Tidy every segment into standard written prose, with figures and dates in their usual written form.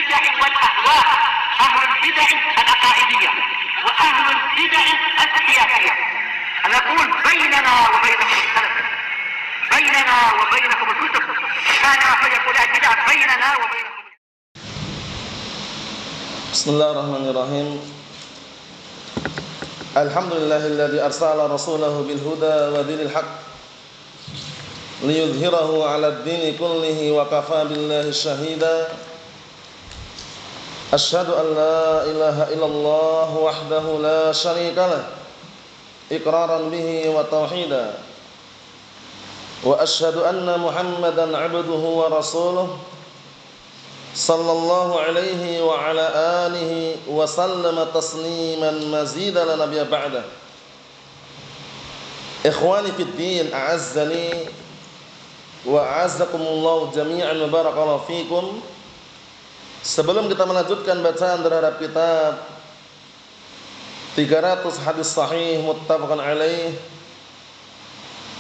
البدع والأهواء، أهل البدع العقائدية وأهل البدع السياسية. نقول بيننا وبينكم السلف، بيننا وبينكم الكتب، كان فيقول البدع بيننا وبينكم. بسم الله الرحمن الرحيم. الحمد لله الذي أرسل رسوله بالهدى ودين الحق ليظهره على الدين كله وكفى بالله شهيدا. أشهد أن لا إله إلا الله وحده لا شريك له إقرارا به وتوحيدا، وأشهد أن محمدا عبده ورسوله صلى الله عليه وعلى آله وسلم تسليما مزيدا لا نبي بعده. إخواني في الدين، أعزني wa'azzakumullahu jami'an wa barakallahu fikum. Sebelum kita melanjutkan bacaan terhadap kitab 300 hadis sahih muttafaqan alaih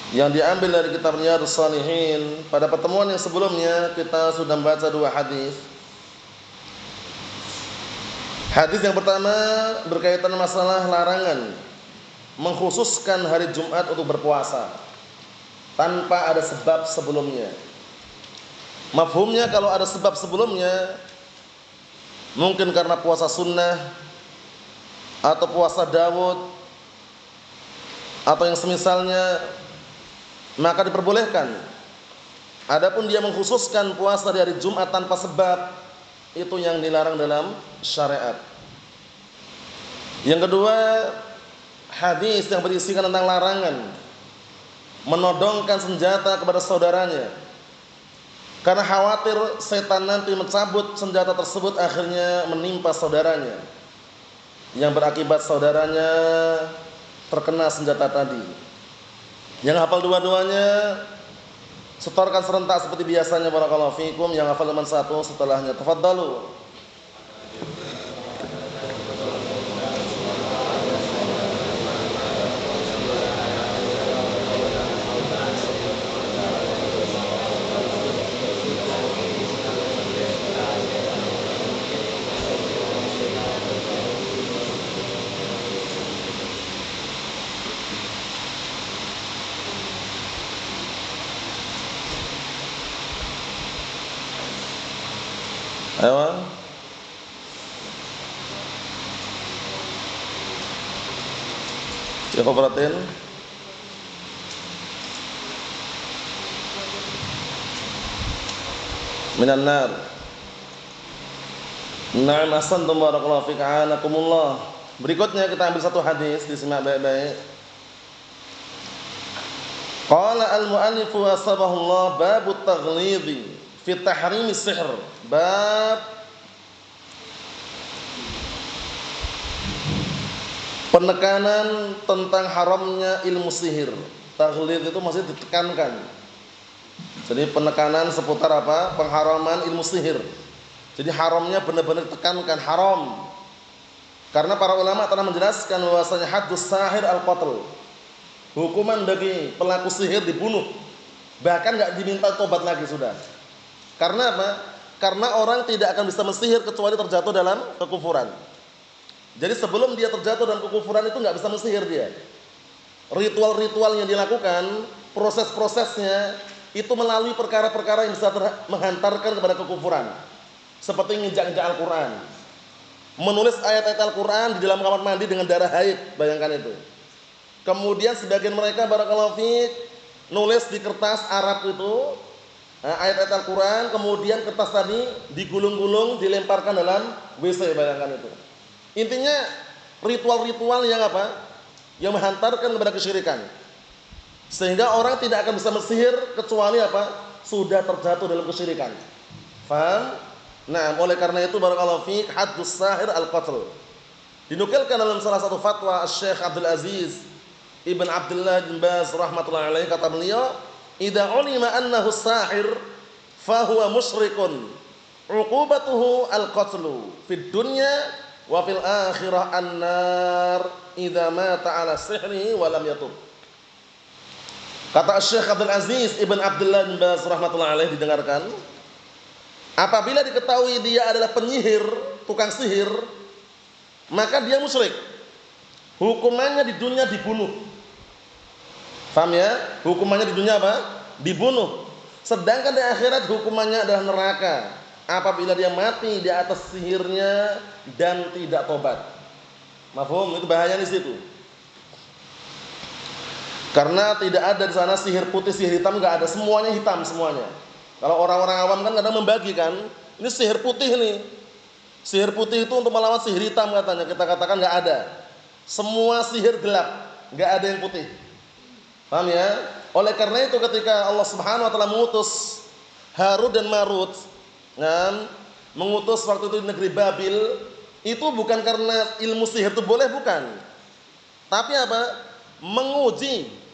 yang diambil dari kitab Riyadhus Shalihin, pada pertemuan yang sebelumnya kita sudah membaca dua hadis. Hadis yang pertama berkaitan masalah larangan mengkhususkan hari Jumat untuk berpuasa tanpa ada sebab sebelumnya. Mafhumnya kalau ada sebab sebelumnya, mungkin karena puasa sunnah atau puasa Daud atau yang semisalnya, maka diperbolehkan. Adapun dia mengkhususkan puasa di hari Jumat tanpa sebab, itu yang dilarang dalam syariat. Yang kedua, hadis yang berisikan tentang larangan menodongkan senjata kepada saudaranya karena khawatir setan nanti mencabut senjata tersebut, akhirnya menimpa saudaranya yang berakibat saudaranya terkena senjata tadi. Yang hafal dua-duanya setorkan serentak seperti biasanya, barakallahu fikum. Yang hafal cuma satu, setelahnya tafadhalu. Ayo. Coba perhatiin. Minan nar. Na'am, ahsantum barakallahu fik, a'anakumullah. Berikutnya kita ambil satu hadis, disimak baik-baik. Qala al-mu'allifu asbahullah babut taghlidhi fi tahrimi sihr, bab penekanan tentang haramnya ilmu sihir. Taghlid itu maksudnya ditekankan. Jadi penekanan seputar apa? Pengharaman ilmu sihir. Jadi haramnya benar-benar ditekankan, haram. Karena para ulama telah menjelaskan bahwasanya haddus sahir al-qatl. Hukuman bagi pelaku sihir dibunuh. Bahkan enggak diminta tobat lagi sudah. Karena apa? Karena orang tidak akan bisa mensihir kecuali terjatuh dalam kekufuran. Jadi sebelum dia terjatuh dalam kekufuran itu nggak bisa mensihir dia. Ritual-ritual yang dilakukan, proses-prosesnya itu melalui perkara-perkara yang bisa menghantarkan kepada kekufuran. Seperti nginjak-injak Al-Quran, menulis ayat-ayat Al-Quran di dalam kamar mandi dengan darah haid, bayangkan itu. Kemudian sebagian mereka barakallahu fiik nulis di kertas Arab itu ayat-ayat Al-Quran, kemudian kertas tadi digulung-gulung, dilemparkan dalam WC, bayangkan itu. Intinya ritual-ritual yang apa? Yang menghantarkan kepada kesyirikan. Sehingga orang tidak akan bisa mensihir kecuali apa? Sudah terjatuh dalam kesyirikan. Faham? Nah, oleh karena itu barakallahu fiik, haddus sahir al-qatl. Dinukilkan dalam salah satu fatwa Syekh Abdul Aziz Ibn Abdullah bin Baz rahmatullahi alaihi, kata beliau, idza ulima annahu sahir fa huwa musyrikun uqubatuhu al-qatlu fid dunya wa fil akhirah an-nar idza mata ala sihrihi wa lam yatub. Kata Syekh Abdul Aziz Ibn Abdullah bin Baz rahmatullahi alaihi, didengarkan, Apabila diketahui dia adalah penyihir, tukang sihir, maka dia musyrik. Hukumannya di dunia dibunuh. Paham ya? Hukumannya di dunia apa? Dibunuh. Sedangkan di akhirat hukumannya adalah neraka. Apabila dia mati di atas sihirnya dan tidak tobat. Mafhum? Itu bahaya di situ. Karena tidak ada di sana sihir putih, sihir hitam, enggak ada, semuanya hitam semuanya. Kalau orang-orang awam kan kadang membagikan, ini sihir putih nih. Sihir putih itu untuk melawan sihir hitam katanya. Kita katakan enggak ada. Semua sihir gelap, enggak ada yang putih. Paham ya? Oleh karena itu ketika Allah Subhanahu wa taala mengutus Harut dan Marut, mengutus waktu itu di negeri Babil, itu bukan karena ilmu sihir itu boleh, bukan. Tapi apa? Menguji.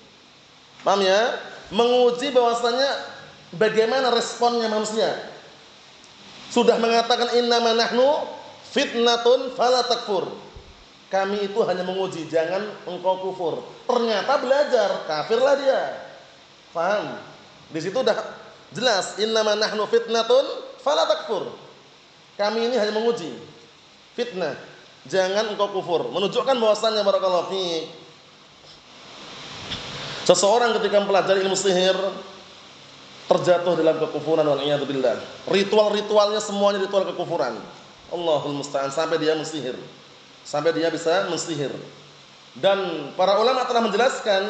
Paham ya? Menguji bahwasanya bagaimana responnya manusia. Sudah mengatakan innama nahnu fitnatun fala takfur. Kami itu hanya menguji, jangan engkau kufur. Ternyata belajar, kafirlah dia. Paham? Di situ udah jelas innama nahnu fitnatun fala takfur. Kami ini hanya menguji. Fitnah. Jangan engkau kufur. Menunjukkan bahwasannya barakallahu fiik, seseorang ketika mempelajari ilmu sihir terjatuh dalam kekufuran wal iyad billah. Ritual-ritualnya semuanya ritual kekufuran. Allahul musta'an, sampai dia mensihir. Sampai dia bisa mensihir. Dan para ulama telah menjelaskan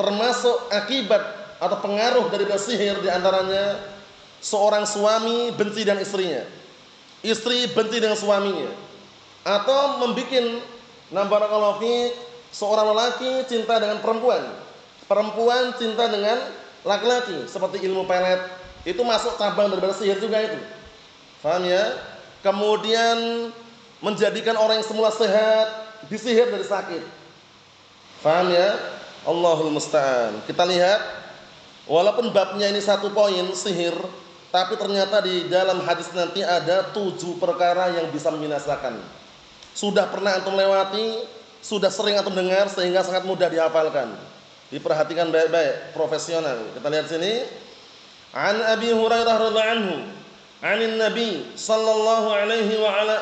termasuk akibat atau pengaruh dari sihir di antaranya seorang suami benci dengan istrinya. Istri benci dengan suaminya. Atau membikin barakallahu fiik seorang lelaki cinta dengan perempuan. Perempuan cinta dengan laki-laki, seperti ilmu pelet. Itu masuk cabang daripada sihir juga itu. Paham ya? Kemudian menjadikan orang yang semula sehat disihir dari sakit. Paham ya? Allahul musta'an. Kita lihat, walaupun babnya ini satu poin sihir, tapi ternyata di dalam hadis nanti ada 7 perkara yang bisa membinasakan. Sudah pernah antum lewati, sudah sering antum dengar sehingga sangat mudah dihafalkan. Diperhatikan baik-baik, profesional. Kita lihat sini. An Abi Hurairah radhiyallahu anhu, 'anil Nabi sallallahu alaihi wa ala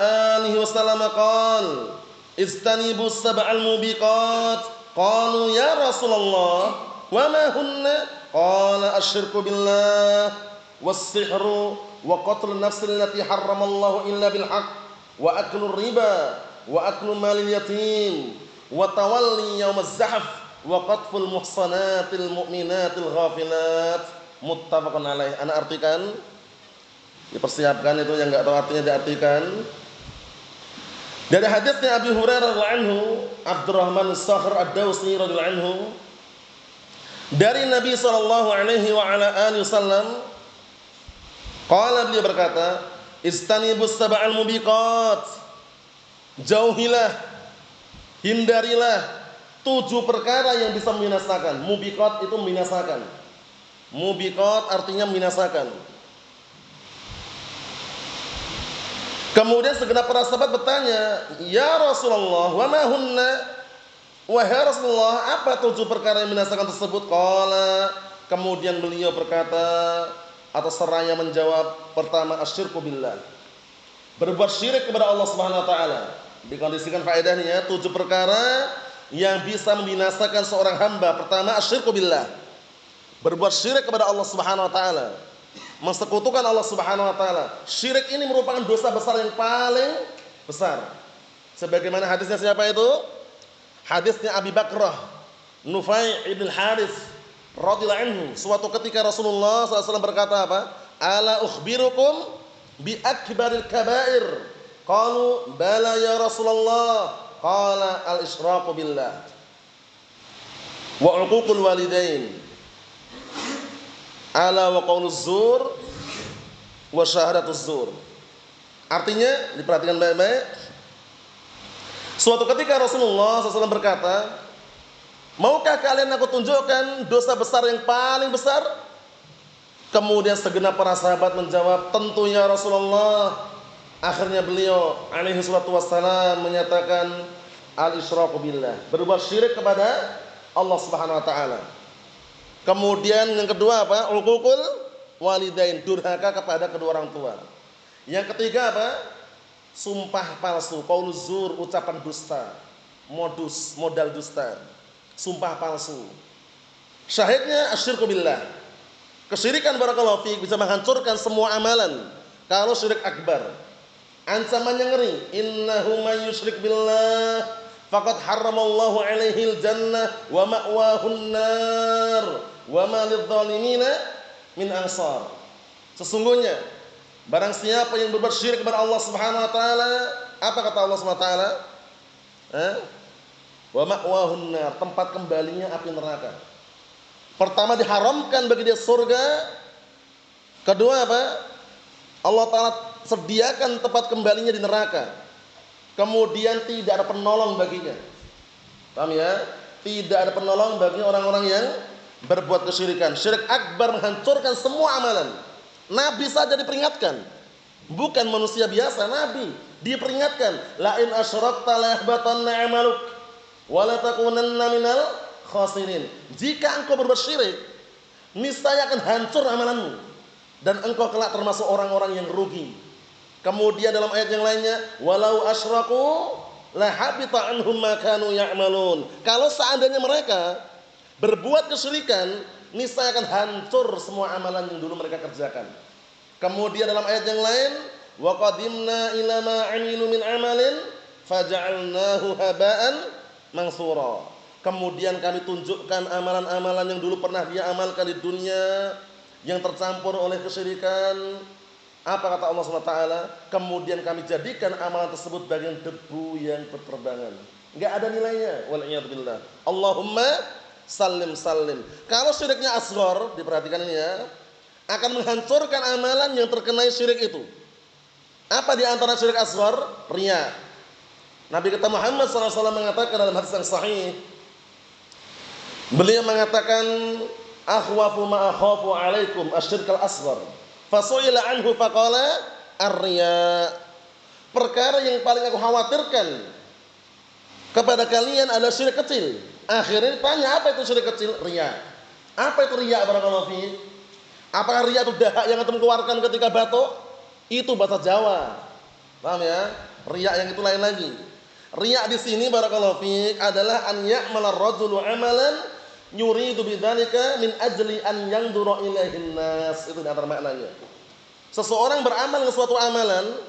alihi wasallam qala, "Istanibus sab'al mubiqat." Qalu ya Rasulullah, "Wa ma hunna?" Qala asyirku billah was-sihru wa qatlun nafsil allati harramallahu illa bil haqq wa aklur riba wa aklu malil yatim wa tawalli yaumaz zahf wa qatful muhsanatil mu'minatil ghafilat. Muttafaqun alaih. Ana artikan, dipersiapkan itu yang enggak tahu artinya diartikan. Dari hadisnya Abi Hurairah radhiyallahu anhu, Abdurrahman As-Sakhr Ad-Dawsi radhiyallahu anhu, dari Nabi sallallahu alaihi wa ala alihi wasallam, qala, beliau berkata, "Istanibus sab'al mubiqat." Jauhilah, hindarilah 7 perkara yang bisa membinasakan. Mubiqat itu membinasakan. Mubiqat artinya membinasakan. Kemudian segenap para sahabat bertanya, "Ya Rasulullah, wa ma hunna?" Wahai Rasulullah, apa 7 perkara yang membinasakan tersebut? Qala, kemudian beliau berkata atau seraya menjawab, pertama asyirku billah. Berbuat syirik kepada Allah Subhanahu wa taala. Dikondisikan faedahnya 7 perkara yang bisa membinasakan seorang hamba. Pertama asyirku billah. Berbuat syirik kepada Allah Subhanahu wa taala. Mensekutukan Allah Subhanahu wa taala. Syirik ini merupakan dosa besar yang paling besar. Sebagaimana hadisnya siapa itu? Hadisnya Abi Bakrah Nufai' ibn Harith radhiyallahu anhu. Suatu ketika Rasulullah SAW berkata apa? Ala ukhbirukum bi akbaril kabair. Qalu bala ya Rasulullah. Qala al-isyraqu billah wa uququl walidain. Ala wa qauluz zur wa syahadatuz zur. Artinya diperhatikan baik-baik. Suatu ketika Rasulullah SAW berkata, maukah kalian aku tunjukkan dosa besar yang paling besar? Kemudian segenap para sahabat menjawab, tentunya Rasulullah. Akhirnya beliau alaihi salatu wassalam menyatakan al-isyraqu billah, berbuat syirik kepada Allah Subhanahu wa taala. Kemudian yang kedua apa? Uququl walidain, durhaka kepada kedua orang tua. Yang ketiga apa? Sumpah palsu, qauluz zur, ucapan dusta, modal dusta, sumpah palsu. Syahidnya asyirku billah. Kesyirikan barakallahu fiik bisa menghancurkan semua amalan. Kalau syirik akbar, ancamannya ngeri. Innahu may yusyrik billah faqad harramallahu alaihil jannah wa ma'wahun nar wa ma lidzalimina min ansar. Sesungguhnya barang siapa yang berbuat syirik kepada Allah Subhanahu wa taala, apa kata Allah Subhanahu wa taala? Wa ma'wahun nar, tempat kembalinya api neraka. Pertama diharamkan bagi dia surga. Kedua apa? Allah taala sediakan tempat kembalinya di neraka. Kemudian tidak ada penolong baginya. Paham ya? Tidak ada penolong bagi orang-orang yang berbuat kesyirikan. Syirik akbar menghancurkan semua amalan. Nabi saja diperingatkan. Bukan manusia biasa, Nabi diperingatkan. La in asyrakta la yahbatanna 'amaluk wa la takunanna minal khasirin. Jika engkau berbuat syirik, niscaya akan hancur amalanmu dan engkau kelak termasuk orang-orang yang rugi. Kemudian dalam ayat yang lainnya, walau asyraku la habita anhum ma kanu ya'malun. Kalau seandainya mereka berbuat kesyirikan, niscaya akan hancur semua amalan yang dulu mereka kerjakan. Kemudian dalam ayat yang lain, wa qadimna ila ma 'amilu min 'amalin faja'alnahu haba'an mansura. Kemudian kami tunjukkan amalan-amalan yang dulu pernah dia amalkan di dunia yang tercampur oleh kesyirikan. Apa kata Allah SWT? Kemudian kami jadikan amalan tersebut bagian debu yang berterbangan. Enggak ada nilainya. Wal'iyadzubillah. Allahumma salim salim. Kalau syiriknya asghar, diperhatikan ini ya, akan menghancurkan amalan yang terkena syirik itu. Apa di antara syirik asghar? Riya. Nabi kita Muhammad SAW mengatakan dalam hadis yang sahih, beliau mengatakan, akhwafu ma akhafu alaikum asyirkal asghar. Fasu'ila anhu faqala ar-riya. Perkara yang paling aku khawatirkan kepada kalian adalah syirik kecil. Akhirnya tanya, apa itu syirik kecil? Riya. Apa itu riya barakallahu fiik? Apakah riya itu dahak yang antum keluarkan ketika batuk? Itu bahasa Jawa. Paham ya? Riya yang itu lain lagi. Riya di sini barakallahu fiik adalah an ya'mala ar-rajulu 'amalan yuridu bidzalika min ajli an yanzura ilaihin nas. Itu di antara maknanya. Seseorang beramal dengan suatu amalan,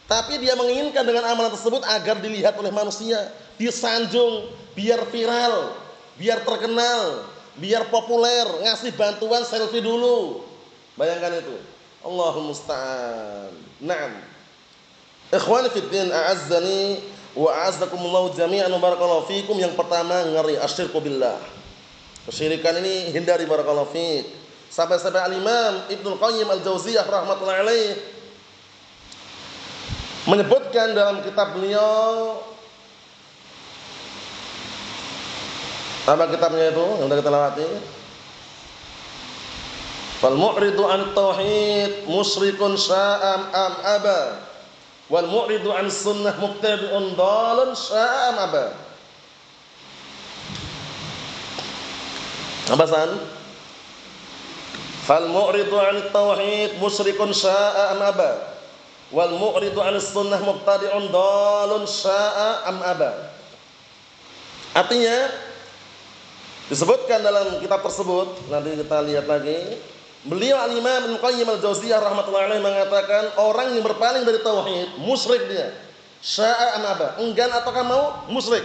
tapi dia menginginkan dengan amalan tersebut agar dilihat oleh manusia, disanjung, biar viral, biar terkenal, biar populer, ngasih bantuan selfie dulu. Bayangkan itu. Allahul musta'an. Naam. Ikhwani fid din, a'azzani wa a'azzakumullah jami'an wa barakallahu fikum. Yang pertama, ngeri asyirku billah. Kesyirikan ini hindari barakallahu fiik. Sampai-sampai al-Imam Ibnu Qayyim al-Jauziyah rahmatullahi alaih menyebutkan dalam kitab beliau, apa kitabnya itu yang sudah kita lewati? Fal mu'ridu an tauhid musyrikun sya'am am aba wal mu'ridu an sunnah mubtadi'un dhalun sya'am aba. Apa san? Fal mu'ridu an tauhid musyrikun syaa'a am aba wal mu'ridu an sunnah mubtadi'un dhalun syaa'a am aba. Artinya disebutkan dalam kitab tersebut, nanti kita lihat lagi. Beliau al-Imam Ibnu Qayyim al-Jauziyah rahmatullahi alaihi mengatakan, orang yang berpaling dari tauhid musyrik dia. Syaa'a am aba, enggan ataukah mau, musyrik.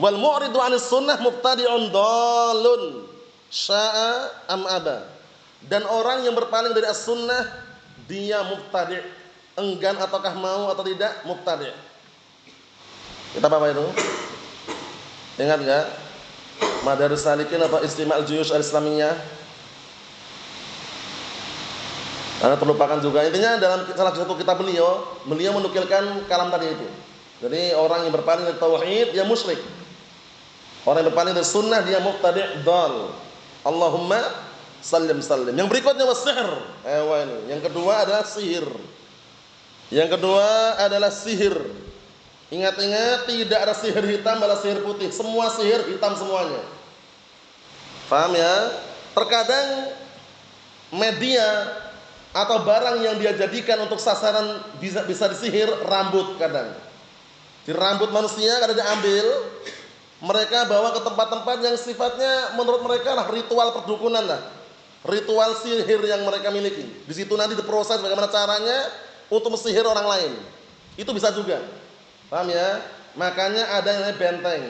Wal mu'ridu an sunnah mubtadi'un dhalun syaa'a am aba. Dan orang yang berpaling dari as-sunnah, dia mubtadi', enggan ataukah mau atau tidak, mubtadi'. Kita apa itu? Ingat enggak? Madaris Salikin atau Istima' al-Juyush al-Islamiyah? Anda terlupakan juga. Intinya dalam salah satu kitab beliau menukilkan kalam tadi itu. Jadi orang yang berpaling dari tauhid dia musyrik. Orang yang berpaling dari sunnah dia mubtadi' dhal. Allahumma sallim sallim. Yang berikutnya was-sihr. Yang kedua adalah sihir. Yang kedua adalah sihir. Ingat-ingat, tidak ada sihir hitam malah sihir putih. Semua sihir hitam semuanya. Paham ya? Terkadang media atau barang yang dia jadikan untuk sasaran bisa disihir, rambut kadang. Di rambut manusia kadang diambil, mereka bawa ke tempat-tempat yang sifatnya menurut mereka lah ritual perdukunan lah. Ritual sihir yang mereka miliki. Di situ nanti diproses bagaimana caranya untuk mensihir orang lain. Itu bisa juga. Paham ya? Makanya ada yang namanya benteng.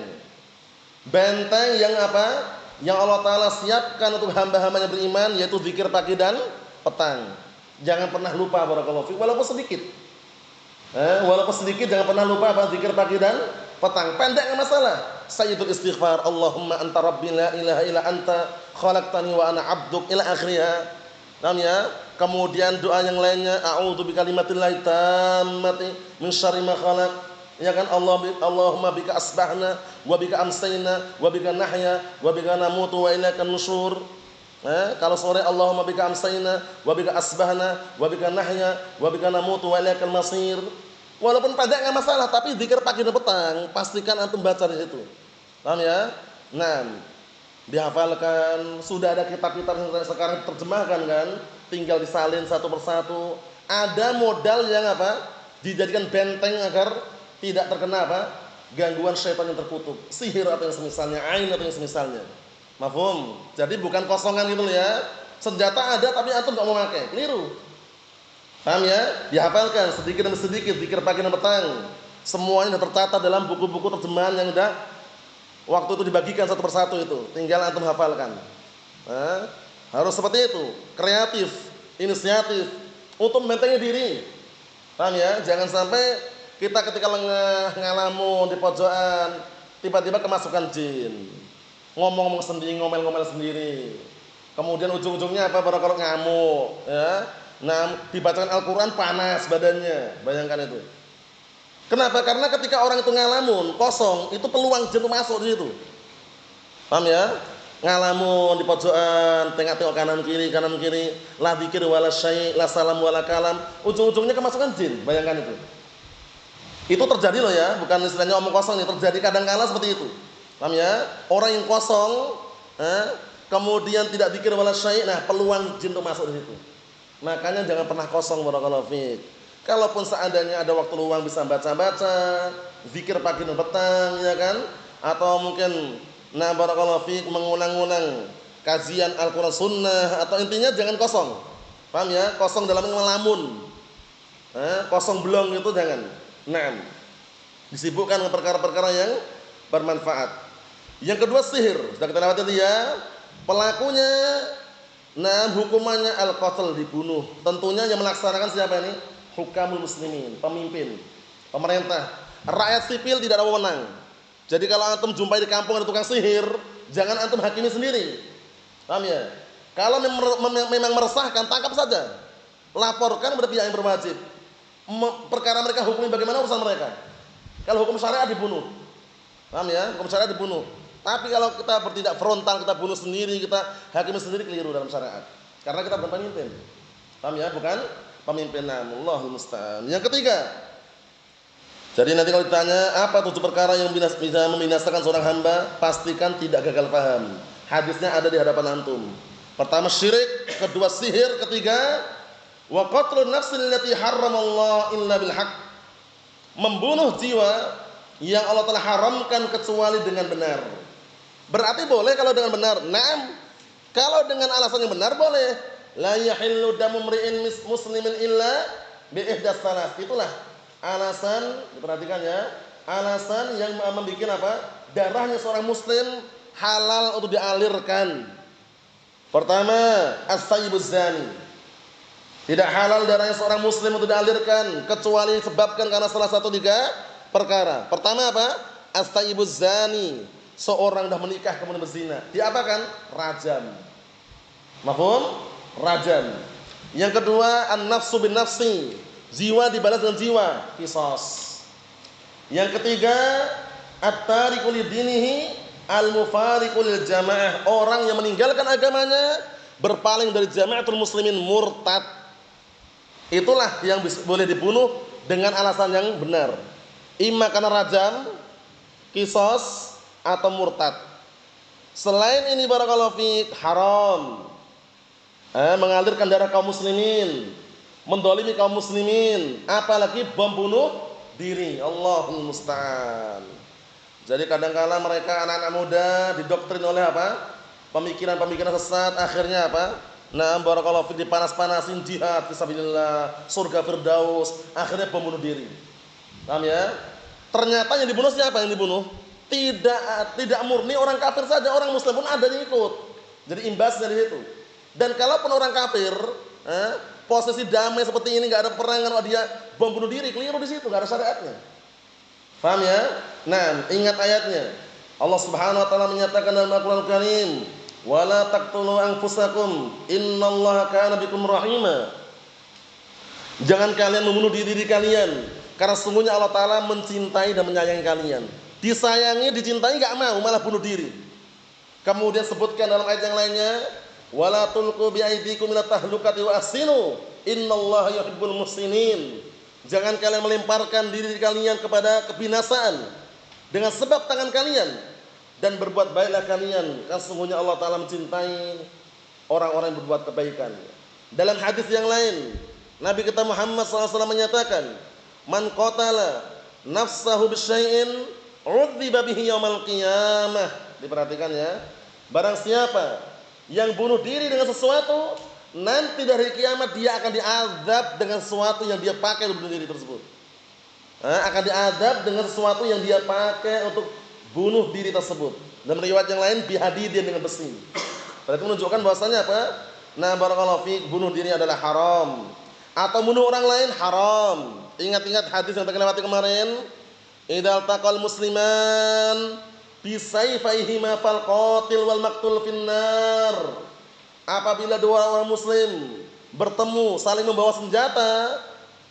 Benteng yang apa? Yang Allah Ta'ala siapkan untuk hamba-hambanya beriman, yaitu zikir pagi dan petang. Jangan pernah lupa barakallahu fiik, walaupun sedikit. Walaupun sedikit jangan pernah lupa apa zikir pagi dan petang. Pendek enggak masalah. Sayyidul istighfar, Allahumma anta rabbi la ilaha illa anta khalaqtani wa ana 'abduk ila akhirnya. Namanya. Kemudian doa yang lainnya, a'udzu bikalimatillahi tammati min syarri ma khalaq. Ya kan, Allahumma bika asbahna wa bika amsayna wa bika nahya wa bika namutu wa ilaikan nusyur. Kalau sore Allahumma bika amsayna wa bika asbahna wa bika nahya wa bika namutu wa ilaikal masir. Walaupun pendek enggak masalah, tapi zikir pagi dan petang pastikan antum baca di situ. Paham ya? Nah, dihafalkan. Sudah ada kitab-kitab yang sekarang terjemahkan kan, tinggal disalin satu persatu. Ada modal yang apa? Dijadikan benteng agar tidak terkena apa? Gangguan syaitan yang terkutuk, sihir atau yang semisalnya, ain atau yang semisalnya. Mafhum? Jadi bukan kosongan gitu ya. Senjata ada tapi antum enggak mau pakai. Keliru. Paham ya? Dihafalkan sedikit demi sedikit, zikir pagi dan petang. Semuanya sudah tercatat dalam buku-buku terjemahan yang sudah waktu itu dibagikan satu persatu itu. Tinggal antum hafalkan. Harus seperti itu, kreatif, inisiatif untuk membentengi diri. Paham ya? Jangan sampai kita ketika lengah ngalamun di pojokan tiba-tiba kemasukan jin. Ngomong-ngomong sendiri, ngomel-ngomel sendiri. Kemudian ujung-ujungnya apa? Barangkali ngamuk, ya. Nah, dibacakan Al-Qur'an panas badannya. Bayangkan itu. Kenapa? Karena ketika orang itu ngalamun, kosong, itu peluang jin masuk di situ. Paham ya? Ngalamun di pojokan, tengok-tengok kanan kiri, la dzikir wala syai', la salam wala kalam, ujung-ujungnya kemasukan jin. Bayangkan itu. Itu terjadi loh ya, bukan istilahnya omong kosong nih, terjadi kadang-kala seperti itu. Paham ya? Orang yang kosong, kemudian tidak dzikir wala syai', nah peluang jin untuk masuk di situ. Makanya jangan pernah kosong barakallahu fiik. Kalaupun seandainya ada waktu luang bisa baca-baca, zikir pagi dan petang ya kan? Atau mungkin barakallahu fiik mengulang-ulang kajian Al-Qur'an Sunnah, atau intinya jangan kosong. Paham ya? Kosong dalam melamun. Kosong belong itu jangan. Naam. Disibukkan dengan perkara-perkara yang bermanfaat. Yang kedua sihir. Sudah kita lewati tadi ya. Pelakunya hukumannya al-qatl, dibunuh. Tentunya yang melaksanakan siapa ini? Hukamul muslimin, pemimpin, pemerintah. Rakyat sipil tidak ada wewenang. Jadi kalau antum jumpai di kampung ada tukang sihir, jangan antum hakimi sendiri. Paham ya? Kalau memang meresahkan, tangkap saja. Laporkan kepada pihak yang berwajib. Perkara mereka hukumi bagaimana urusan mereka. Kalau hukum syariat dibunuh. Paham ya? Hukum syariat dibunuh. Tapi kalau kita bertindak frontal, kita bunuh sendiri, kita hakimi sendiri, keliru dalam syariat. Karena kita bukan pemimpin. Paham ya? Bukan pemimpin. Allahul musta'an. Yang ketiga. Jadi nanti kalau ditanya apa 7 perkara yang bisa membinasakan seorang hamba, pastikan tidak gagal paham. Hadisnya ada di hadapan antum. Pertama syirik, kedua sihir, ketiga wa qatlun nafsil allati harramallahu illa bil haqq. Membunuh jiwa yang Allah telah haramkan kecuali dengan benar. Berarti boleh kalau dengan benar. Naam. Kalau dengan alasan yang benar boleh. La yahillu damu mri'in muslimin illa bi ihdas salas. Itulah alasan, diperhatikan ya. Alasan yang membuat apa? Darahnya seorang muslim halal untuk dialirkan. Pertama, as-sayyibuz zani. Tidak halal darahnya seorang muslim untuk dialirkan kecuali disebabkan karena salah satu 3 perkara. Pertama apa? As-sayyibuz zani. Seorang sudah menikah kemudian berzina, diapakan? Rajam. Mafhum? Rajam. Yang kedua, an-nafsu bin nafsi. Jiwa dibalas dengan jiwa, qisas. Yang ketiga, at-tariku lidinihi al-mufariqu lil jamaah. Orang yang meninggalkan agamanya, berpaling dari jamaatul muslimin, murtad. Itulah yang boleh dibunuh dengan alasan yang benar. Imma karena rajam, qisas, atau murtad. Selain ini barakallahu fiik haram. mengalirkan darah kaum muslimin, mendolimi kaum muslimin, apalagi bom bunuh diri. Allahul musta'an. Jadi kadang-kala mereka anak-anak muda didoktrin oleh apa? Pemikiran-pemikiran sesat, akhirnya apa? Nah, barakallahu fi, dipanas-panasin jihad fisabilillah, surga firdaus, akhirnya bom bunuh diri. Paham ya? Ternyata yang dibunuh siapa yang dibunuh? Tidak murni orang kafir saja, orang muslim pun ada yang ikut. Jadi imbasnya di situ. Dan kalaupun orang kafir, posisi damai seperti ini, nggak ada peperangan, dia bom bunuh diri, keliru di situ, nggak ada syariatnya. Paham ya? Nah, ingat ayatnya. Allah Subhanahu wa taala menyatakan dalam Al-Qur'an Karim, "Wala taqtulu anfusakum, innallaha kana bikum rahima." Jangan kalian membunuh diri kalian, karena sungguhnya Allah taala mencintai dan menyayangi kalian. Disayangi, dicintai enggak mau, malah bunuh diri. Kemudian sebutkan dalam ayat yang lainnya, "Wala tulqu biaydikum ila tahlukati wa ahsinu, innallaha yuhibbul muhsinin." Jangan kalian melemparkan diri kalian kepada kebinasaan dengan sebab tangan kalian, dan berbuat baiklah kalian, karena sesungguhnya Allah taala mencintai orang-orang yang berbuat kebaikan. Dalam hadis yang lain, Nabi kita Muhammad SAW menyatakan, "Man qatala nafsahu bisyai'in 'udziba bihi yaumal qiyamah." Diperhatikan ya. Barang siapa yang bunuh diri dengan sesuatu, nanti dari kiamat dia akan diazab dengan sesuatu yang dia pakai untuk bunuh diri tersebut. Akan diazab dengan sesuatu yang dia pakai untuk bunuh diri tersebut. Dalam riwayat yang lain, bihadidin, dengan besi. Berarti menunjukkan bahwasanya apa? Nah, barakallahu fiik, bunuh diri adalah haram. Atau bunuh orang lain haram. Ingat-ingat hadis yang kita lewati kemarin, "Idzal taqal musliman bisayfayhima fal qatil wal maqtul finnar." Apabila dua orang muslim bertemu saling membawa senjata,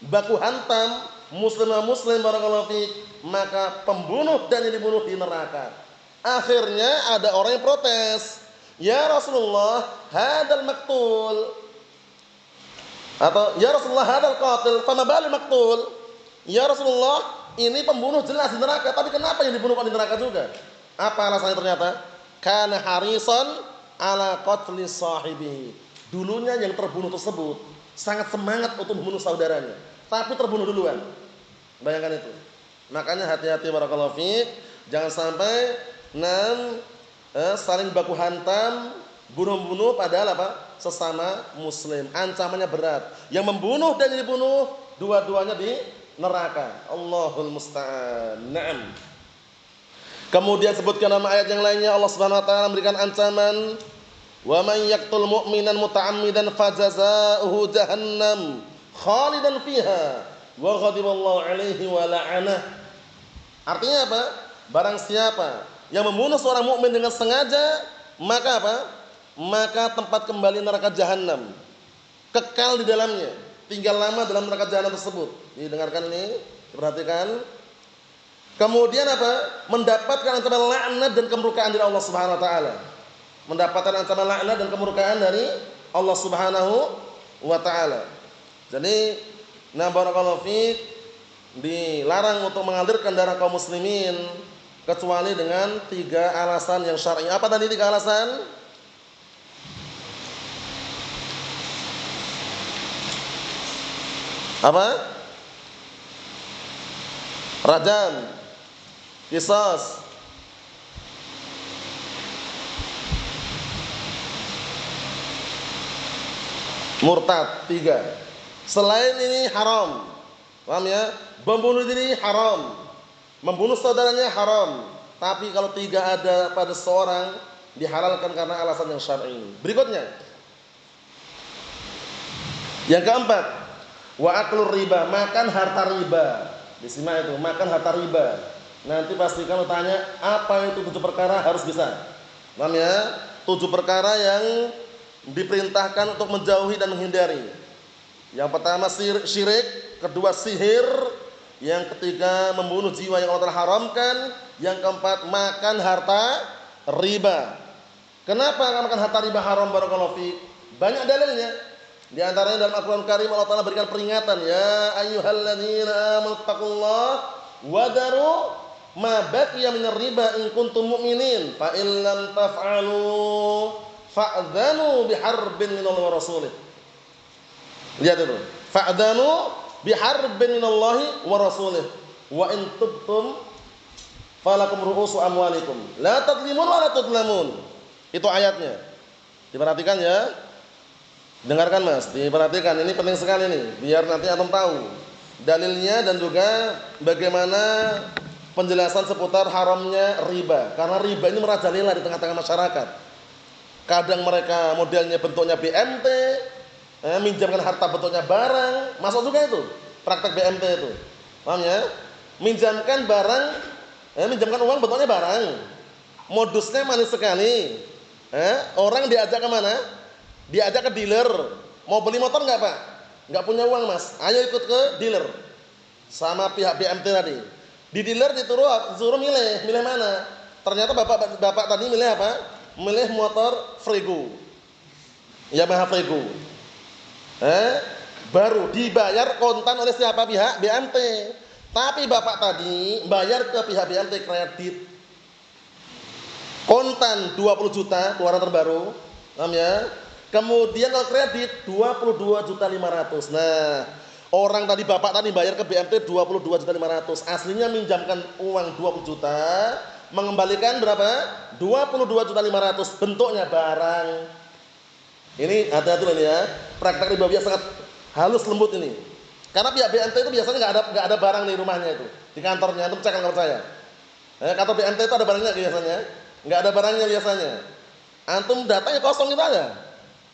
baku hantam, muslim dan muslim, barakallahu fiik, maka pembunuh dan yang dibunuh di neraka. Akhirnya ada orang yang protes, "Ya Rasulullah, hadal maqtul." Atau, "Ya Rasulullah, hadal qatil, fama balul maqtul." Ya Rasulullah, ini pembunuh jelas di neraka, tapi kenapa yang dibunuh di neraka juga? Apa alasannya ternyata? Kana harisan ala qatli sahibihi. Dulunya yang terbunuh tersebut sangat semangat untuk membunuh saudaranya, tapi terbunuh duluan. Bayangkan itu. Makanya hati-hati barakallahu fiik, jangan sampai saling baku hantam, bunuh-bunuh padahal apa? Sesama muslim. Ancamannya berat. Yang membunuh dan yang dibunuh dua-duanya di neraka. Allahul musta'an. Naam. Kemudian sebutkan dalam ayat yang lainnya, Allah Subhanahu wa taala memberikan ancaman, "Wa man yaqtul mu'minan muta'ammidan fajazaohu jahannam khalidan fiha wa ghadiballahu 'alaihi wa la'anah." Artinya apa? Barang siapa yang membunuh seorang mukmin dengan sengaja, maka apa? Maka tempat kembali neraka jahanam. Kekal di dalamnya, tinggal lama dalam neraka jahanam tersebut. Didengarkan ini, diperhatikan. Kemudian apa? Mendapatkan ancaman laknat dan kemurkaan dari Allah Subhanahu wa taala. Mendapatkan ancaman laknat dan kemurkaan dari Allah Subhanahu wa taala. Jadi, nah barakallahu fiik, dilarang untuk mengalirkan darah kaum muslimin kecuali dengan 3 alasan yang syar'i. Apa tadi 3 alasan? Apa? Rajam, qisas, murtad. 3. Selain ini haram. Paham ya? Membunuh diri haram, membunuh saudaranya haram. Tapi kalau 3 ada pada seorang, dihalalkan karena alasan yang syar'i. Berikutnya, yang keempat, wa aklur riba, makan harta riba. Disimak itu, makan harta riba. Nanti pasti kalau tanya, apa itu 7 perkara, harus bisa. Paham ya? 7 perkara yang diperintahkan untuk menjauhi dan menghindari. Yang pertama syirik, kedua sihir, yang ketiga membunuh jiwa yang Allah telah haramkan, yang keempat makan harta riba. Kenapa makan harta riba haram barakallahu fiik? Banyak dalilnya. Di antaranya dalam Al-Qur'an Karim Allah Taala berikan peringatan, ya ayyuhalladzina amanu taqullaha wa daru ma baqiya minar riba in kuntum mu'minin fa in lam taf'alu fa'dzanu biharbin minallahi wa rasulih. Lihat itu. Fa'dzanu biharbin minallahi wa rasulih. Wa in tubtum falakum ru'usu amwalikum la tadlimun wa la tudlamun. Itu ayatnya. Diperhatikan ya. Dengarkan Mas, diperhatikan, ini penting sekali nih, biar nanti antum tahu dalilnya dan juga bagaimana penjelasan seputar haramnya riba. Karena riba ini merajalela di tengah-tengah masyarakat. Kadang mereka modelnya bentuknya BMT, minjamkan harta bentuknya barang, masuk juga itu praktek BMT itu. Paham ya? Minjamkan barang, minjamkan uang bentuknya barang. Modusnya manis sekali. Orang diajak ke mana? Diajak ke dealer, mau beli motor enggak Pak? Enggak punya uang Mas, ayo ikut ke dealer sama pihak BMT tadi. Di dealer disuruh milih mana? Ternyata bapak tadi milih apa? Milih motor Frigo, Yamaha Frigo. Baru dibayar kontan oleh siapa? Pihak BMT. Tapi bapak tadi bayar ke pihak BMT kredit kontan 20 juta keluaran terbaru, paham ya? Kemudian kalau kredit 22.500.000. Nah, orang tadi bapak tadi bayar ke BMT 22.500.000. Aslinya minjamkan uang 20 juta, mengembalikan berapa? 22.500.000. Bentuknya barang. Ini hati-hati ini ya. Praktek riba sangat halus lembut ini. Karena pihak BMT itu biasanya enggak ada barang di rumahnya itu. Di kantornya, antum cek kalau percaya. Kantor BMT itu ada barangnya biasanya? Enggak ada barangnya biasanya. Antum datanya kosong itu aja.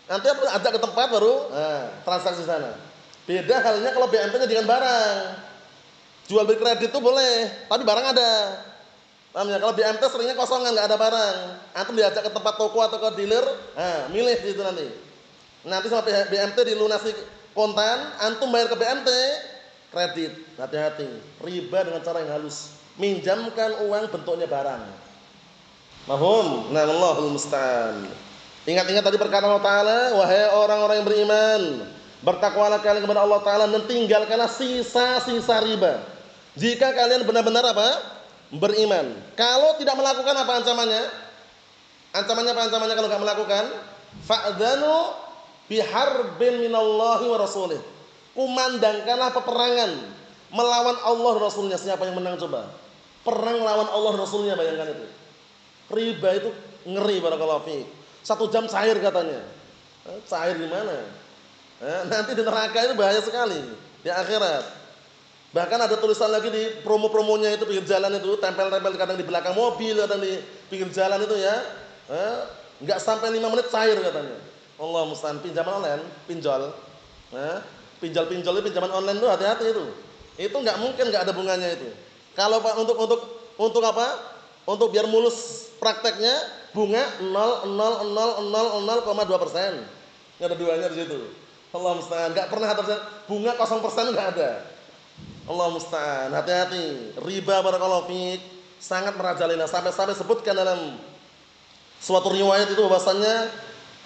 Nanti ajak ke tempat baru transaksi sana. Beda halnya kalau BMT-nya dengan barang. Jual beli kredit itu boleh, tapi barang ada. Paham ya? Kalau BMT seringnya kosongan, nggak ada barang. Antum diajak ke tempat toko atau ke dealer, milih gitu nanti. Nanti sama BMT dilunasi kontan, antum bayar ke BMT kredit. Hati-hati, riba dengan cara yang halus. Minjamkan uang bentuknya barang. Mahum? Nah, Allahul musta'an. Ingat-ingat tadi perkataan Allah Ta'ala, wahai orang-orang yang beriman, bertakwalah kalian kepada Allah Ta'ala dan tinggalkanlah sisa-sisa riba. Jika kalian benar-benar apa? Beriman. Kalau tidak melakukan apa ancamannya? Ancamannya apa ancamannya kalau tidak melakukan? Fa'dzanu biharbin minallahi wa rasulih. Kumandangkanlah peperangan melawan Allah dan Rasulnya. Siapa yang menang coba? Perang melawan Allah dan Rasulnya, bayangkan itu. Riba itu ngeri, barakallahu fiik. 1 jam cair katanya. Cair di mana? Nanti di neraka itu bahaya sekali di akhirat. Bahkan ada tulisan lagi di promo-promonya itu pinggir jalan itu, tempel-tempel kadang di belakang mobil, kadang di pinggir jalan itu ya. Enggak sampai 5 menit cair katanya. Allah musta'an. Pinjaman online, pinjol. Pinjol-pinjol itu pinjaman online itu hati-hati itu. Itu enggak mungkin enggak ada bunganya itu. Kalau Pak untuk apa? Untuk biar mulus prakteknya bunga 0,2%. Enggak ada duanya di situ. Allah musta'an. Enggak pernah ada bunga 0% enggak ada. Allah musta'an. Hati-hati. Riba barakallahu fiik sangat merajalela. Sampai sebutkan dalam suatu riwayat itu bahwasannya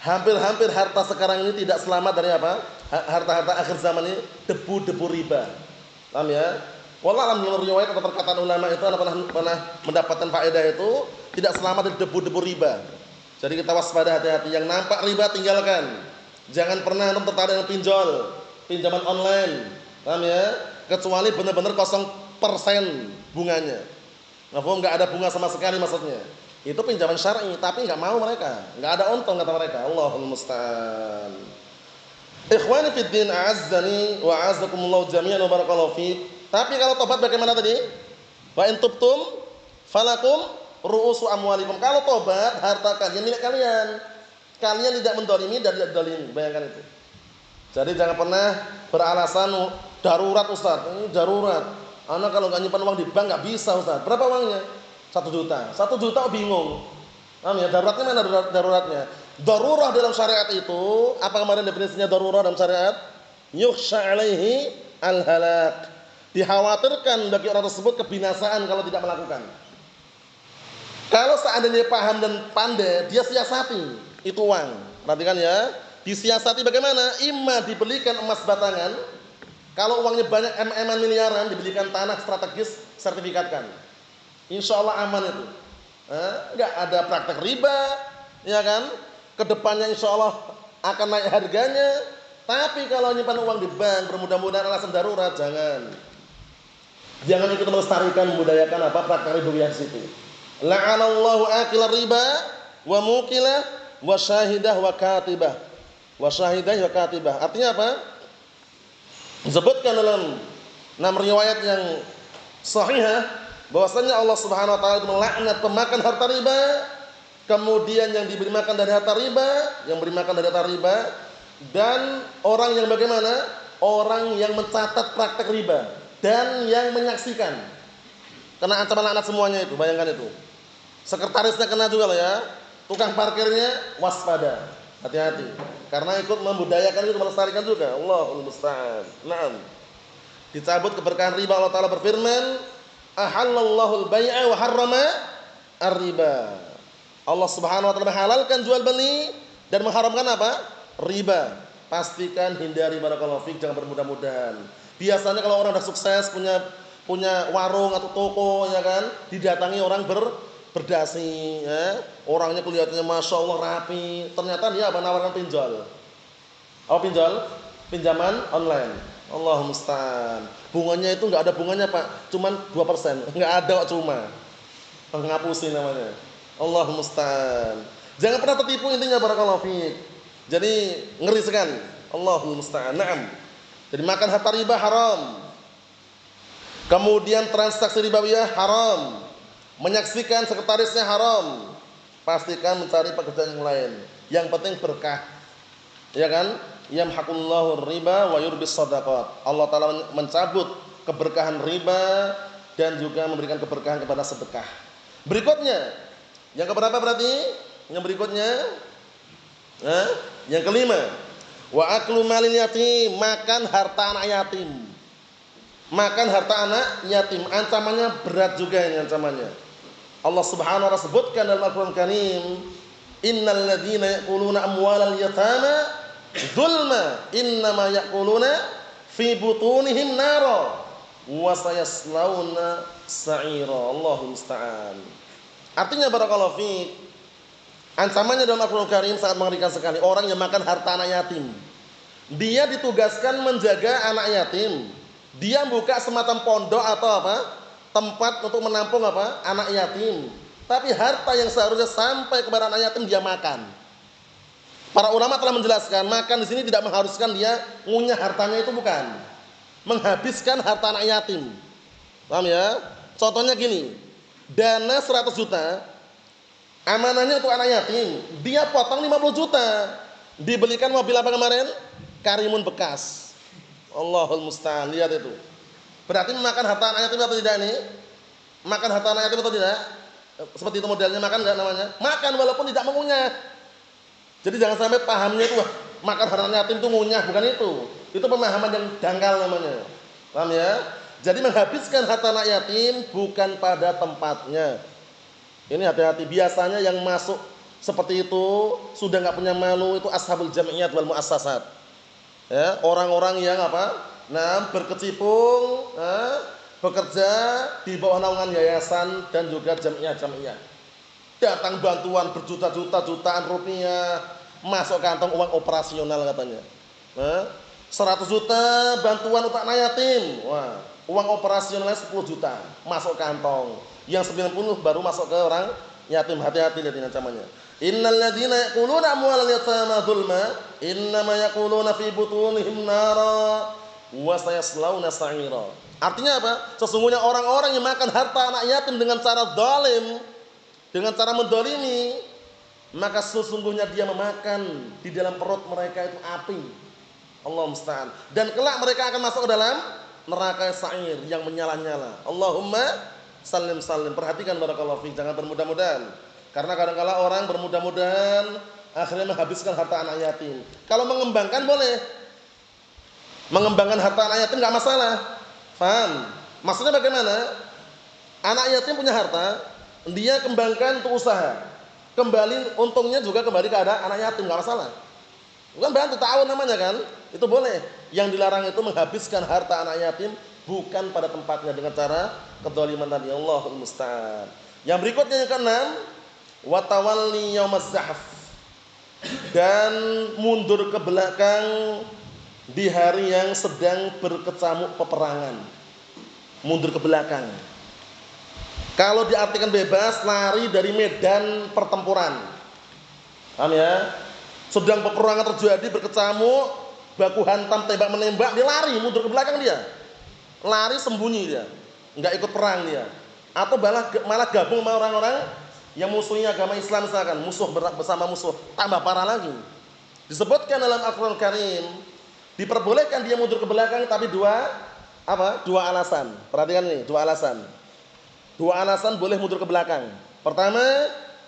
hampir-hampir harta sekarang ini tidak selamat dari apa? Harta-harta akhir zaman ini debu-debu riba. Paham ya? Wallah alhamdulillah riwayat atau perkataan ulama itu pernah mendapatkan faedah itu tidak selamat dari debu-debu riba. Jadi kita waspada, hati-hati. Yang nampak riba tinggalkan. Jangan pernah tertarik dengan pinjaman online. Paham ya? Kecuali benar-benar 0% bunganya. Enggak ada bunga sama sekali maksudnya. Itu pinjaman syar'i, tapi enggak mau mereka. Enggak ada untung kata mereka. Allahul musta'an. Ikhwani fid din, a'azzani wa a'azzakumullah jami'an wa barakallahu fiik. Tapi kalau tobat bagaimana tadi? Wa in tubtum falakum ru'usu amwalikum. Kalau tobat, harta kalian milik kalian. Kalian tidak mendolimi dan tidak dolimi. Bayangkan itu. Jadi jangan pernah beralasan darurat Ustaz. Ini darurat. Anak kalau nggak nyimpan uang di bank nggak bisa Ustaz. Berapa uangnya? 1 juta. 1 juta bingung. Paham ya? Daruratnya mana daruratnya? Darurah dalam syariat itu, apa kemarin definisinya darurah dalam syariat? Yukhsha alaihi al-halak. Dikhawatirkan bagi orang tersebut kebinasaan kalau tidak melakukan. Kalau seandainya paham dan pandai, dia siasati itu uang. Perhatikan ya, disiasati bagaimana? Imma dibelikan emas batangan. Kalau uangnya banyak miliaran, dibelikan tanah strategis, sertifikatkan. Insya Allah aman itu. Enggak ada praktek riba, ya kan? kedepannya insya Allah akan naik harganya. Tapi kalau nyimpan uang di bank, bermudah-mudahan alasan darurat, jangan. Jangan ikut melestarikan, membudayakan apa praktek riba di situ. La'anallahu akila riba wa mukilah wa syahidah wa katibah. Wa syahidah wa katibah. Artinya apa? Disebutkan dalam 6 riwayat yang sahihah bahwasanya Allah Subhanahu wa taala itu melaknat pemakan harta riba, kemudian yang diberi makan dari harta riba, yang beri makan dari harta riba, dan orang yang bagaimana? Orang yang mencatat praktek riba dan yang menyaksikan. Kena ancaman laknat semuanya itu, bayangkan itu. Sekretarisnya kena juga loh ya. Tukang parkirnya waspada. Hati-hati. Karena ikut membudayakan itu, melestarikan juga. Allahul musta'an. Naam. Dicabut keberkahan riba. Allah Ta'ala berfirman, ahallallahu al-bai'a wa harrama ar-riba. Allah Subhanahu wa taala menghalalkan jual beli dan mengharamkan apa? Riba. Pastikan hindari, barakallahu fik, jangan bermudah-mudahan. Biasanya kalau orang sudah sukses punya warung atau toko ya kan, didatangi orang berdasi ya. Orangnya kelihatannya Masya Allah rapi, ternyata dia apa? Nawarkan pinjol. Apa pinjol? Pinjaman online. Allahumma musta'an. Bunganya itu enggak ada bunganya, Pak. Cuman 2%. Enggak ada kok, cuma. Ngapusin namanya. Allahumma musta'an. Jangan pernah tertipu intinya, barakallahu fiik. Jadi ngeri sekali. Allahumma musta'an. Naam. Jadi makan harta riba haram. Kemudian transaksi ribawiyah haram. Menyaksikan sekretarisnya haram. Pastikan mencari pekerjaan yang lain. Yang penting berkah. Ya kan? Yamhaqullahu riba wa yurbis shadaqat. Allah Ta'ala mencabut keberkahan riba dan juga memberikan keberkahan kepada sedekah. Berikutnya, yang keberapa berarti? Yang berikutnya, yang kelima, wa aklu malil yatim, makan harta anak yatim. Makan harta anak yatim, ancamannya berat juga ini ancamannya. Allah Subhanahu wa taala sebutkan dalam Al-Qur'an Karim, innal ladzina ya'kuluna amwalal yatama zulma innama ya'kuluna fi butunihim nara wa sayaslawna sa'ira. Allahumma musta'an. Artinya barakallahu fiik, ancamannya dalam Al-Qur'an Karim sangat mengerikan sekali. Orang yang makan harta anak yatim, dia ditugaskan menjaga anak yatim. Dia buka semacam pondok atau apa? Tempat untuk menampung apa? Anak yatim. Tapi harta yang seharusnya sampai kepada anak yatim dia makan. Para ulama telah menjelaskan, makan di sini tidak mengharuskan dia ngunyah hartanya, itu bukan. Menghabiskan harta anak yatim. Paham ya? Contohnya gini, dana 100 juta, amanahnya untuk anak yatim, dia potong 50 juta. Dibelikan mobil apa kemarin? Karimun bekas. Allahul musta'an, lihat itu. Berarti memakan harta anak yatim atau tidak ini? Makan harta anak yatim atau tidak? Seperti itu modelnya, makan enggak namanya? Makan walaupun tidak mengunyah. Jadi jangan sampai pahamnya itu, wah, makan harta anak yatim itu ngunyah, bukan itu. Itu pemahaman yang dangkal namanya. Paham ya? Jadi menghabiskan harta anak yatim bukan pada tempatnya. Ini hati-hati, biasanya yang masuk seperti itu sudah enggak punya malu, itu ashabul jam'iyat wal muassasat. Ya, orang-orang yang apa? Nah, berkecimpung, bekerja di bawah naungan yayasan dan juga jamiah-jamiah. Datang bantuan berjuta-juta, jutaan rupiah, masuk kantong uang operasional katanya. 100 juta bantuan untuk anak yatim. Wah, uang operasionalnya 10 juta masuk kantong. Yang 90 baru masuk ke orang yatim. Hati-hati lihat ini ancamannya. Innal ladzina ya'kuluna amwalal yatama dzulma innama ya'kuluna fi butunihim nara wa sayaslawna sa'ira. Artinya apa? Sesungguhnya orang-orang yang makan harta anak yatim dengan cara zalim, dengan cara mendolimi, maka sesungguhnya dia memakan di dalam perut mereka itu api. Allah musta'an. Dan kelak mereka akan masuk ke dalam neraka sa'ir yang menyala-nyala. Allahumma salim salim. Perhatikan barakallahu fiik, jangan bermudah-mudahan. Karena kadang-kala orang bermudah-mudahan akhirnya menghabiskan harta anak yatim. Kalau mengembangkan boleh. Mengembangkan harta anak yatim enggak masalah. Paham? Maksudnya bagaimana? Anak yatim punya harta, dia kembangkan untuk usaha. Kembali untungnya juga kembali ke anak yatim, enggak masalah. Bukan bantu ta'awun namanya kan? Itu boleh. Yang dilarang itu menghabiskan harta anak yatim bukan pada tempatnya dengan cara kedzaliman tadi. Allahul musta'an. Yang berikutnya yang keenam, wa tawalli yaumaz zahf. dan mundur ke belakang di hari yang sedang berkecamuk peperangan. Mundur ke belakang. Kalau diartikan bebas, lari dari medan pertempuran. Paham ya? Sedang peperangan terjadi, berkecamuk, baku hantam, tembak menembak, dia lari, mundur ke belakang dia. Lari sembunyi dia. Enggak ikut perang dia. Atau malah gabung sama orang-orang yang musuhnya agama Islam misalkan, musuh bersama musuh, tambah parah lagi. Disebutkan dalam Al-Qur'an Karim, diperbolehkan dia mundur ke belakang tapi dua alasan. Perhatikan nih, dua alasan. Dua alasan boleh mundur ke belakang. Pertama,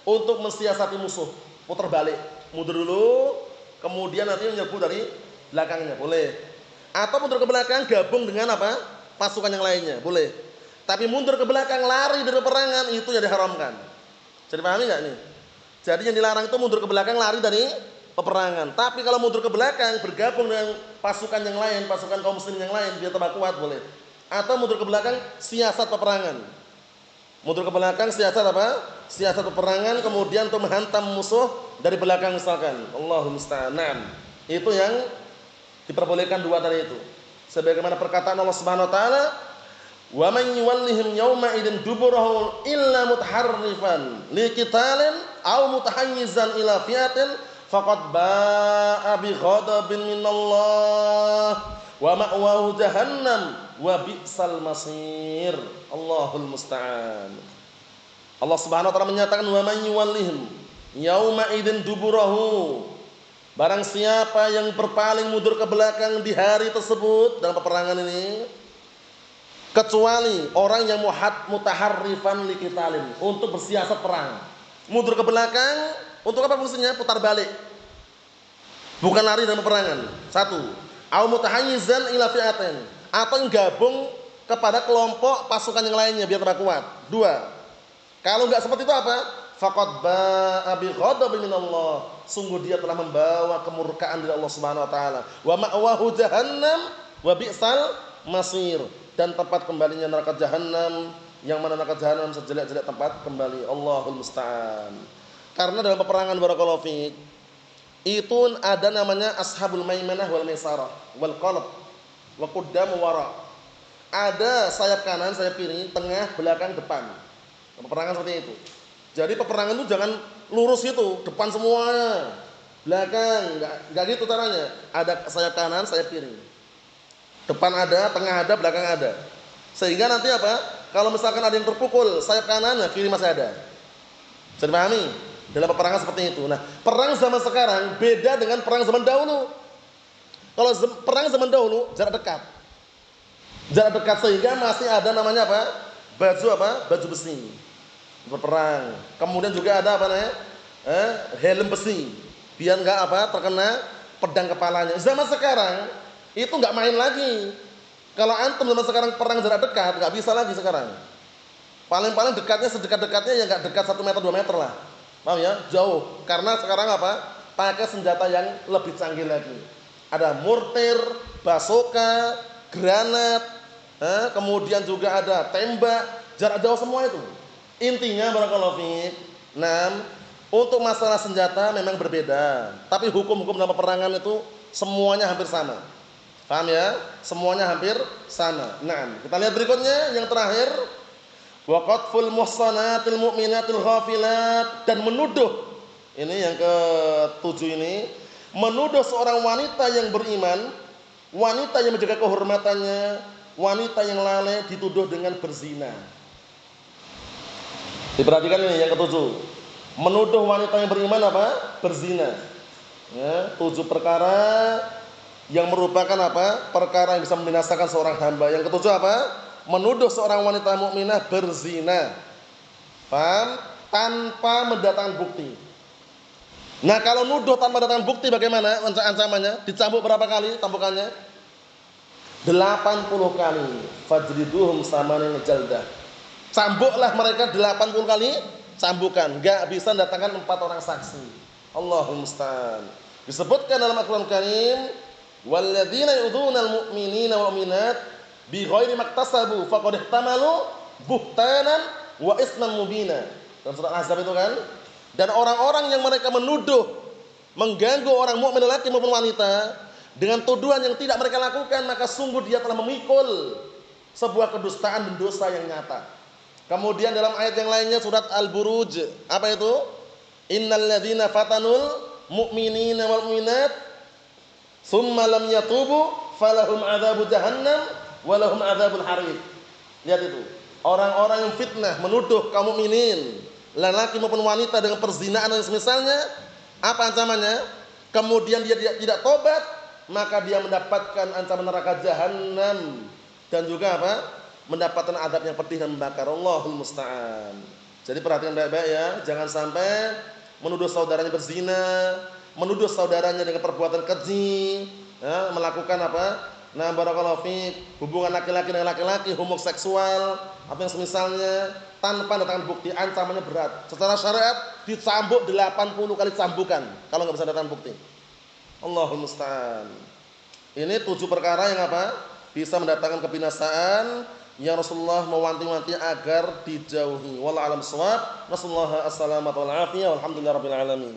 untuk mensiasati musuh, putar balik, mundur dulu, kemudian nanti menyerbu dari belakangnya, boleh. Atau mundur ke belakang gabung dengan pasukan yang lainnya, boleh. Tapi mundur ke belakang lari dari peperangan itu yang diharamkan. Jadi pahami nggak nih? Jadi yang dilarang itu mundur ke belakang lari dari peperangan. Tapi kalau mundur ke belakang bergabung dengan pasukan yang lain, pasukan kaum muslimin yang lain biar tambah kuat, boleh. Atau mundur ke belakang siasat peperangan. Mundur ke belakang siasat siasat peperangan, kemudian untuk menghantam musuh dari belakang misalkan. Allahumma musta'an. Itu yang diperbolehkan dua tadi itu. Sebagaimana perkataan Allah Subhanahu wa taala, wa man yuwallihim yawma idzin duburahu illa mutaharrifan liqitalin aw mutahayyizan ila fi'atin faqad ba'a bi ghadabin minallah wa ma'wahu jahannam wa bi'sal masir. Allahul musta'an. Allah Subhanahu wa taala menyatakan wa man yuwallihim yauma idzin duburahu, barang siapa yang berpaling mundur ke belakang di hari tersebut dalam peperangan ini, kecuali orang yang mutaharrifan liqitalin, untuk bersiasat perang. Mundur ke belakang untuk apa fungsinya? Putar balik. Bukan lari dalam peperangan. Satu. Au mutahayyizan ila fi'atin, atau yang gabung kepada kelompok pasukan yang lainnya biar tambah kuat. Dua. Kalau enggak seperti itu apa? Faqad ba'a bi ghadabin minallah. Sungguh dia telah membawa kemurkaan dari Allah Subhanahu wa taala. Wa ma'wahu jahannam wa bi'sal masir. Dan tempat kembalinya neraka jahanam, yang mana neraka jahanam sejelek-jelek tempat kembali. Allahul musta'an. Karena dalam peperangan barakallahu fiik itu ada namanya ashabul maimanah wal maisarah wal qalb wa qaddam wara. Ada sayap kanan, sayap kiri, tengah, belakang, depan. Peperangan seperti itu. Jadi peperangan itu jangan lurus itu, depan semuanya, belakang, enggak gitu caranya. Ada sayap kanan, sayap kiri. Depan ada, tengah ada, belakang ada. Sehingga nanti kalau misalkan ada yang terpukul, sayap kanan, kiri masih ada. Bisa dipahami? Dalam peperangan seperti itu. Nah, perang zaman sekarang beda dengan perang zaman dahulu. Kalau perang zaman dahulu jarak dekat. Jarak dekat sehingga masih ada namanya baju besi. Berperang. Kemudian juga ada helm besi. Biar enggak terkena pedang kepalanya. Zaman sekarang itu enggak main lagi. Kalau antum zaman sekarang perang jarak dekat, enggak bisa lagi sekarang. Paling-paling dekatnya sedekat-dekatnya ya enggak dekat 1 meter 2 meter lah. Paham ya? Jauh. Karena sekarang pakai senjata yang lebih canggih lagi. Ada mortir, basoka, granat, kemudian juga ada tembak, jarak jauh semua itu. Intinya barakallahu fiik, untuk masalah senjata memang berbeda, tapi hukum-hukum dalam peperangan itu semuanya hampir sama. Paham ya? Semuanya hampir sama. Kita lihat berikutnya yang terakhir, wa qatful muhsanatil mu'minatil ghafilat, dan menuduh, ini yang ke-7 ini, menuduh seorang wanita yang beriman, wanita yang menjaga kehormatannya, wanita yang lalai dituduh dengan berzina. Diperhatikan ini yang ke-7. Menuduh wanita yang beriman berzina. Ya, 7 perkara yang merupakan perkara yang bisa membinasakan seorang hamba. Yang ke-7 menuduh seorang wanita mukminah berzina. Paham? Tanpa mendatangkan bukti. Nah, kalau nuduh tanpa mendatangkan bukti bagaimana ancamannya? Dicambuk berapa kali tambukannya? 80 kali. Fajriduhum samanin jaldah. Cambuklah mereka 80 kali cambukan. Enggak bisa mendatangkan 4 orang saksi. Allahumma musta'an. Disebutkan dalam Al-Qur'an Karim, walladzina yu'dzunal mu'minina wal mu'minat bighairi maktasabu faqad ihtamalu buhtanan wa isman mubina. Dalam surat Al-Ahzab itu kan. Dan orang-orang yang mereka menuduh mengganggu orang mukmin laki maupun wanita dengan tuduhan yang tidak mereka lakukan, maka sungguh dia telah memikul sebuah kedustaan dan dosa yang nyata. Kemudian dalam ayat yang lainnya surat Al-Buruj, apa itu? Innal ladzina fatanul mu'minina wal mu'minat tsumma lam yatubu falahum adzabu jahannam wa lahum adzabul hariq. Lihat itu. Orang-orang yang fitnah, menuduh kaum mukminin, lelaki maupun wanita dengan perzinaan dan semisalnya, apa ancamannya? Kemudian dia tidak tobat, maka dia mendapatkan ancaman neraka jahanam dan juga apa? Mendapatkan adab yang pedih dan membakar. Allahul musta'an. Jadi perhatikan baik-baik ya, jangan sampai menuduh saudaranya berzina, menuduh saudaranya dengan perbuatan keji, ya, melakukan apa? Nah, barakallahu fiik, hubungan laki-laki dengan laki-laki, homoseksual, apa yang semisalnya, tanpa datangkan bukti, ancamannya berat. Secara syariat dicambuk 80 kali cambukan kalau nggak bisa datangkan bukti. Allahul musta'an. Ini 7 perkara yang apa? Bisa mendatangkan kebinasaan yang Rasulullah mewanti-wanti agar dijauhi. Wallahu a'lam bishawab. Nasallahu as-salamata wal afiyah. Walhamdulillahirabbil alamin.